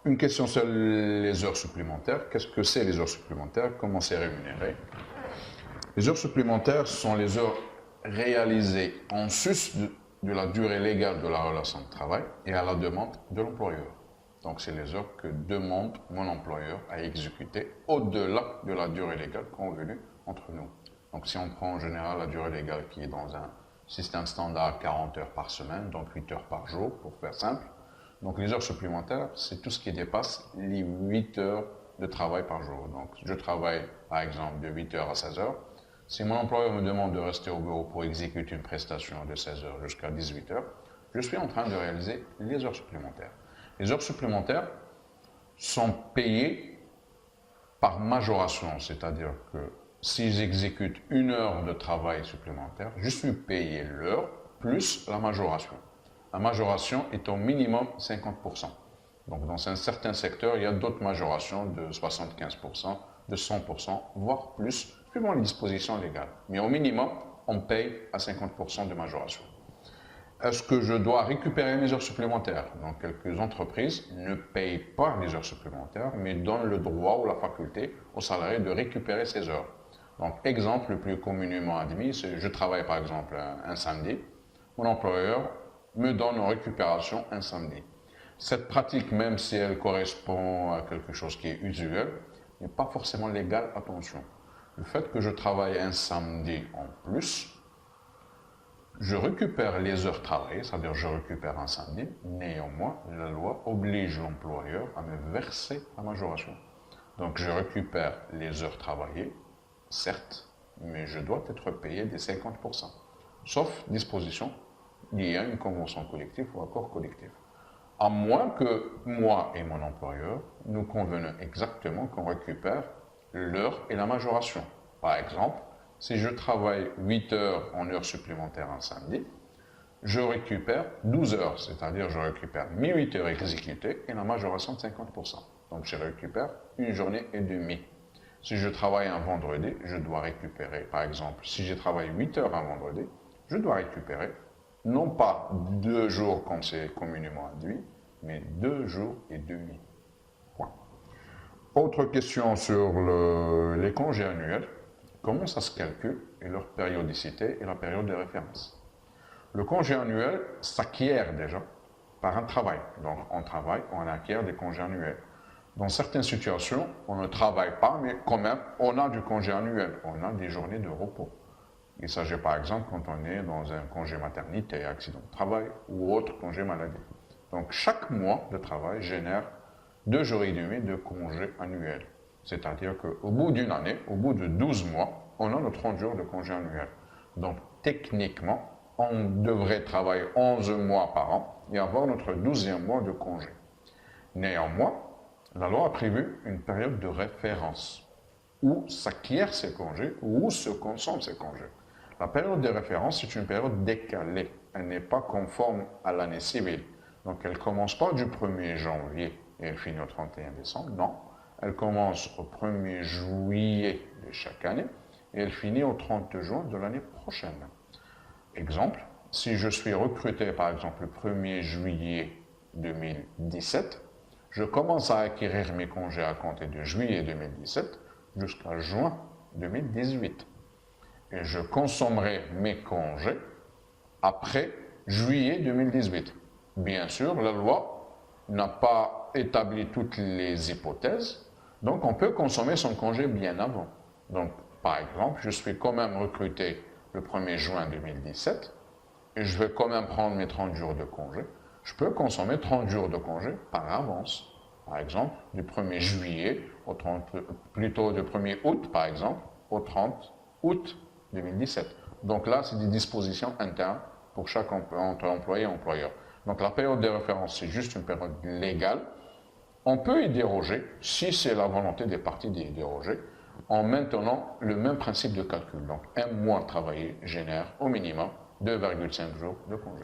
une question sur les heures supplémentaires. Qu'est-ce que c'est les heures supplémentaires? Comment c'est rémunéré? Les heures supplémentaires sont les heures réalisées en sus de la durée légale de la relation de travail et à la demande de l'employeur. Donc, c'est les heures que demande mon employeur à exécuter au-delà de la durée légale convenue entre nous. Donc, si on prend en général la durée légale qui est dans un système standard 40 heures par semaine, donc 8 heures par jour, pour faire simple. Donc, les heures supplémentaires, c'est tout ce qui dépasse les 8 heures de travail par jour. Donc, je travaille, par exemple, de 8 heures à 16 heures. Si mon employeur me demande de rester au bureau pour exécuter une prestation de 16 heures jusqu'à 18 heures, je suis en train de réaliser les heures supplémentaires. Les heures supplémentaires sont payées par majoration, c'est-à-dire que si j'exécute une heure de travail supplémentaire, je suis payé l'heure plus la majoration. La majoration est au minimum 50%. Donc dans un certain secteur, il y a d'autres majorations de 75%, de 100%, voire plus, suivant les dispositions légales. Mais au minimum, on paye à 50% de majoration. Est-ce que je dois récupérer mes heures supplémentaires? Donc, quelques entreprises ne payent pas les heures supplémentaires, mais donnent le droit ou la faculté aux salariés de récupérer ces heures. Donc, exemple le plus communément admis, c'est je travaille par exemple un samedi, mon employeur me donne en récupération un samedi. Cette pratique, même si elle correspond à quelque chose qui est usuel, n'est pas forcément légale, attention. Le fait que je travaille un samedi en plus, je récupère les heures travaillées, c'est-à-dire je récupère un samedi, néanmoins, la loi oblige l'employeur à me verser la majoration. Donc je récupère les heures travaillées, certes, mais je dois être payé des 50%, sauf disposition liée à une convention collective ou accord collectif. À moins que moi et mon employeur, nous convenons exactement qu'on récupère l'heure et la majoration. Par exemple, si je travaille 8 heures en heures supplémentaires un samedi, je récupère 12 heures, c'est-à-dire je récupère mes 8 heures exécutées et la majoration de 50%. Donc je récupère une journée et demie. Si je travaille un vendredi, je dois récupérer, par exemple, si je travaille 8 heures un vendredi, je dois récupérer non pas 2 jours comme c'est communément admis, mais 2 jours et demi. Point. Autre question sur les congés annuels. Comment ça se calcule et leur périodicité et la période de référence? Le congé annuel s'acquiert déjà par un travail. Donc, on travaille, on acquiert des congés annuels. Dans certaines situations, on ne travaille pas, mais quand même, on a du congé annuel. On a des journées de repos. Il s'agit par exemple quand on est dans un congé maternité, accident de travail ou autre congé maladie. Donc, chaque mois de travail génère 2 jours et demi de congé annuel. C'est-à-dire qu'au bout d'une année, au bout de 12 mois, on a nos 30 jours de congé annuel. Donc, techniquement, on devrait travailler 11 mois par an et avoir notre 12e mois de congé. Néanmoins, la loi a prévu une période de référence où s'acquièrent ces congés, où se consomment ces congés. La période de référence, c'est une période décalée. Elle n'est pas conforme à l'année civile. Donc, elle ne commence pas du 1er janvier et elle finit au 31 décembre, non. Elle commence au 1er juillet de chaque année et elle finit au 30 juin de l'année prochaine. Exemple, si je suis recruté par exemple le 1er juillet 2017, je commence à acquérir mes congés à compter de juillet 2017 jusqu'à juin 2018. Et je consommerai mes congés après juillet 2018. Bien sûr, la loi n'a pas établi toutes les hypothèses, donc on peut consommer son congé bien avant. Donc, par exemple, je suis quand même recruté le 1er juin 2017 et je vais quand même prendre mes 30 jours de congé. Je peux consommer 30 jours de congé par avance. Par exemple, du 1er juillet au 30, plutôt du 1er août, par exemple, au 30 août 2017. Donc là, c'est des dispositions internes pour chaque employé et employeur. Donc la période de référence, c'est juste une période légale. On peut y déroger, si c'est la volonté des parties d'y déroger, en maintenant le même principe de calcul. Donc un mois travaillé génère au minimum 2,5 jours de congé.